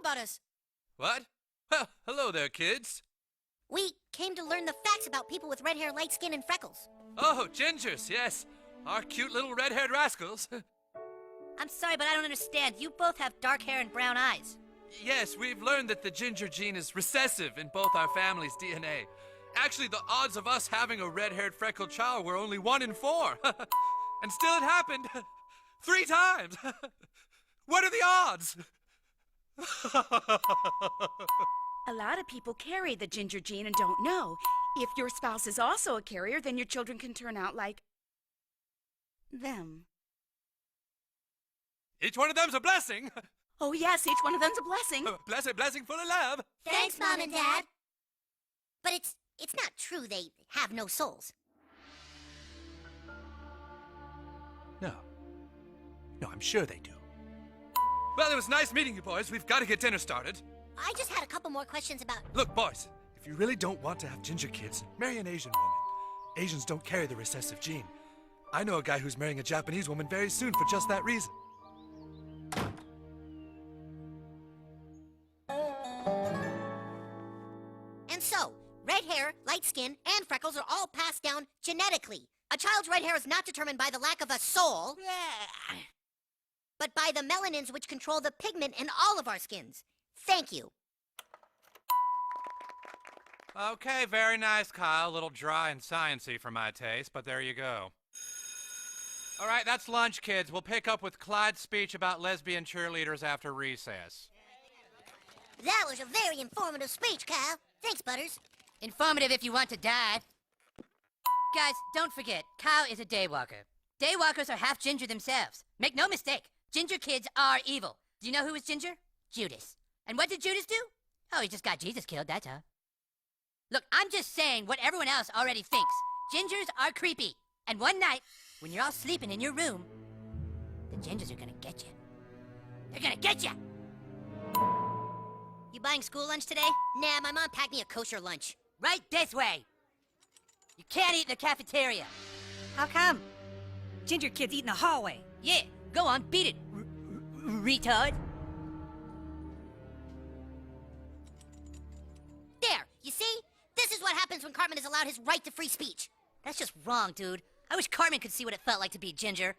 about us. What? Well, hello there, kids. We came to learn the facts about people with red hair, light skin, and freckles. Oh, gingers, yes. Our cute little red-haired rascals. I'm sorry, but I don't understand. You both have dark hair and brown eyes. Yes, we've learned that the ginger gene is recessive in both our family's DNA. Actually, the odds of us having a red-haired freckled child were only 1 in 4. And still it happened 3 times. What are the odds? A lot of people carry the ginger gene and don't know. If your spouse is also a carrier, then your children can turn out like them. Each one of them's a blessing. Oh yes, each one of them's a blessing. Blessing full of love. Thanks, Mom and Dad. But it's not true they have no souls. No, I'm sure they do. Well, it was nice meeting you, boys. We've got to get dinner started. I just had a couple more questions about... Look, boys, if you really don't want to have ginger kids, marry an Asian woman. Asians don't carry the recessive gene. I know a guy who's marrying a Japanese woman very soon for just that reason. And so, red hair, light skin, and freckles are all passed down genetically. A child's red hair is not determined by the lack of a soul, but by the melanins which control the pigment in all of our skins. Thank you. Okay, very nice, Kyle. A little dry and sciencey for my taste, but there you go. All right, that's lunch, kids. We'll pick up with Clyde's speech about lesbian cheerleaders after recess. That was a very informative speech, Kyle. Thanks, Butters. Informative if you want to die. Guys, don't forget, Kyle is a daywalker. Daywalkers are half ginger themselves. Make no mistake, ginger kids are evil. Do you know who was ginger? Judas. And what did Judas do? Oh, he just got Jesus killed, that's all. Look, I'm just saying what everyone else already thinks. Gingers are creepy. And one night, when you're all sleeping in your room, the gingers are gonna get you. They're gonna get you! You buying school lunch today? Nah, my mom packed me a kosher lunch. Right this way! You can't eat in the cafeteria. How come? Ginger kids eat in the hallway. Yeah, go on, beat it, retard. There, you see? This is what happens when Cartman is allowed his right to free speech. That's just wrong, dude. I wish Cartman could see what it felt like to be ginger.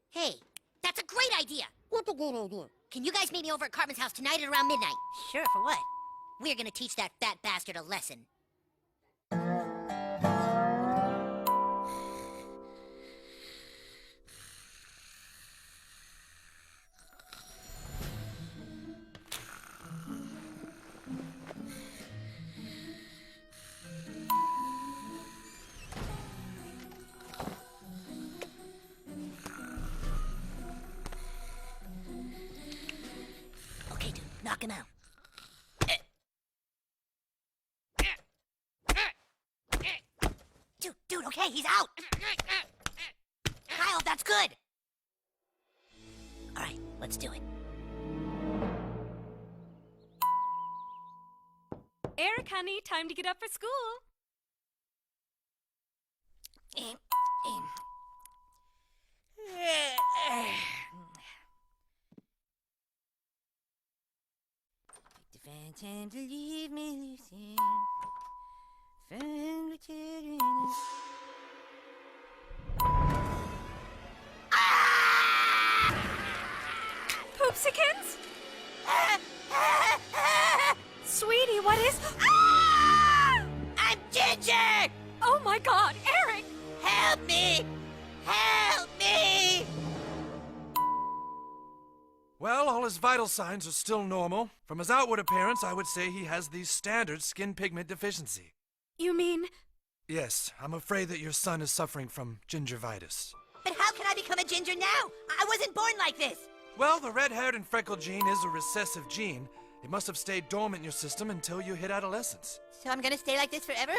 Hey, that's a great idea. What a good idea. Can you guys meet me over at Cartman's house tonight at around midnight? Sure, for what? We're gonna teach that fat bastard a lesson. Okay, dude, knock him out. Dude, okay, he's out. Kyle, that's good. All right, let's do it. Eric, honey, time to get up for school. Take the time to leave me, Lucy. Poopsikins? Sweetie, what is... I'm ginger! Oh my God, Eric! Help me! Help me! Well, all his vital signs are still normal. From his outward appearance, I would say he has the standard skin pigment deficiency. You mean... Yes, I'm afraid that your son is suffering from gingivitis. But how can I become a ginger now? I wasn't born like this! Well, the red-haired and freckled gene is a recessive gene. It must have stayed dormant in your system until you hit adolescence. So I'm gonna stay like this forever?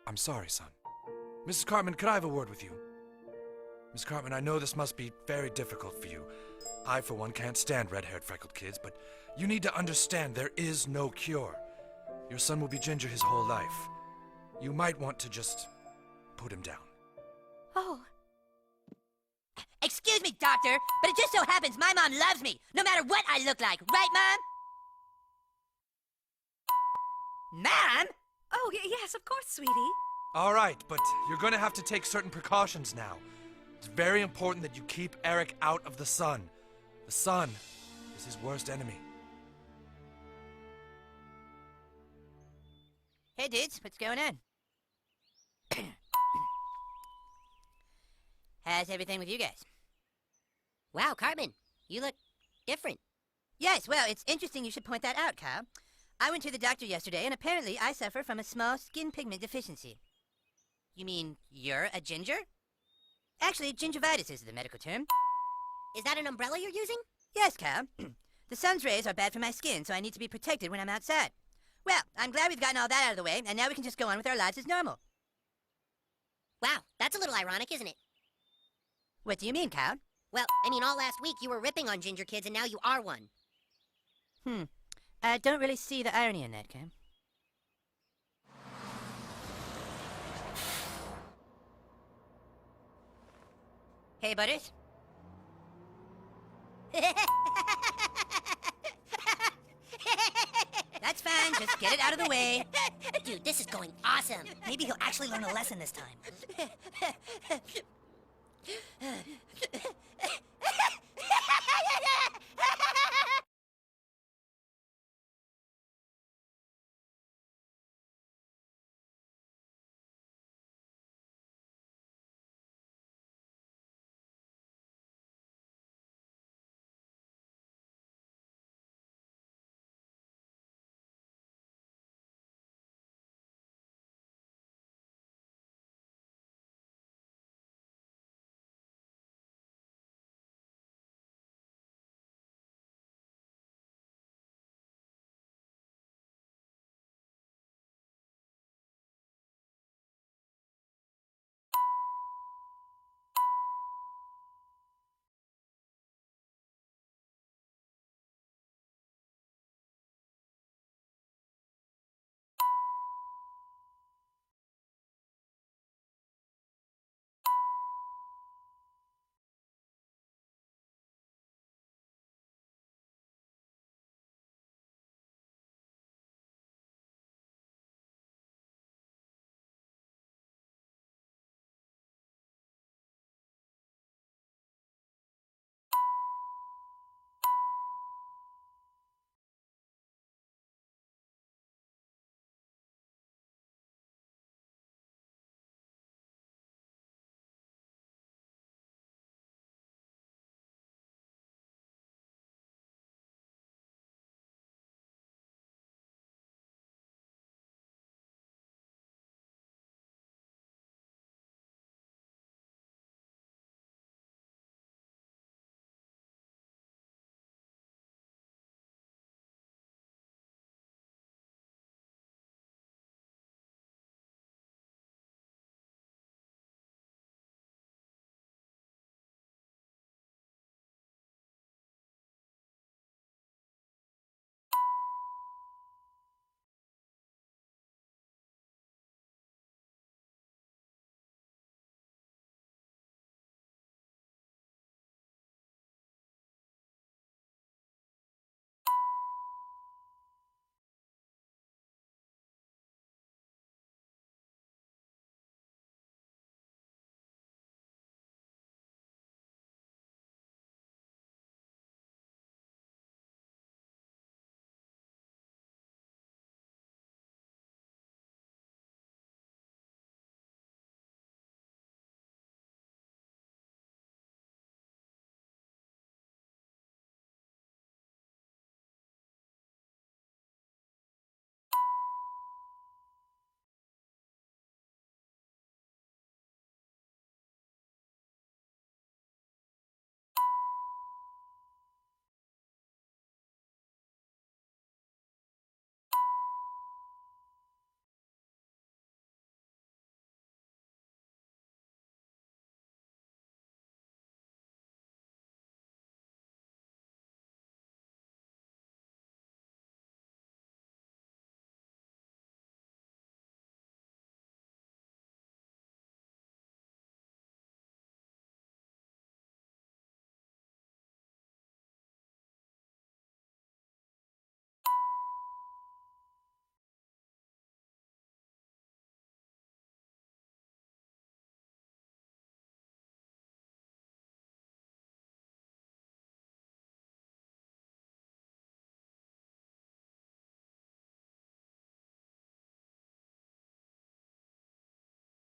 I'm sorry, son. Mrs. Cartman, could I have a word with you? Miss Cartman, I know this must be very difficult for you. I, for one, can't stand red-haired freckled kids, but you need to understand there is no cure. Your son will be ginger his whole life. You might want to just put him down. Oh. Excuse me, doctor, but it just so happens my mom loves me, no matter what I look like. Right, Mom? Ma'am? Oh, yes, of course, sweetie. All right, but you're gonna have to take certain precautions now. It's very important that you keep Eric out of the sun. The sun is his worst enemy. Hey, dudes, what's going on? How's everything with you guys? Wow, Cartman, you look different. Yes, well, it's interesting you should point that out, Kyle. I went to the doctor yesterday, and apparently I suffer from a small skin pigment deficiency. You mean you're a ginger? Actually, gingivitis is the medical term. Is that an umbrella you're using? Yes, Kyle. The sun's rays are bad for my skin, so I need to be protected when I'm outside. Well, I'm glad we've gotten all that out of the way, and now we can just go on with our lives as normal. Wow, that's a little ironic, isn't it? What do you mean, Kyle? Well, I mean, all last week you were ripping on ginger kids, and now you are one. I don't really see the irony in that, Cam. Hey, Butters. That's fine, just get it out of the way. Dude, this is going awesome. Maybe he'll actually learn a lesson this time.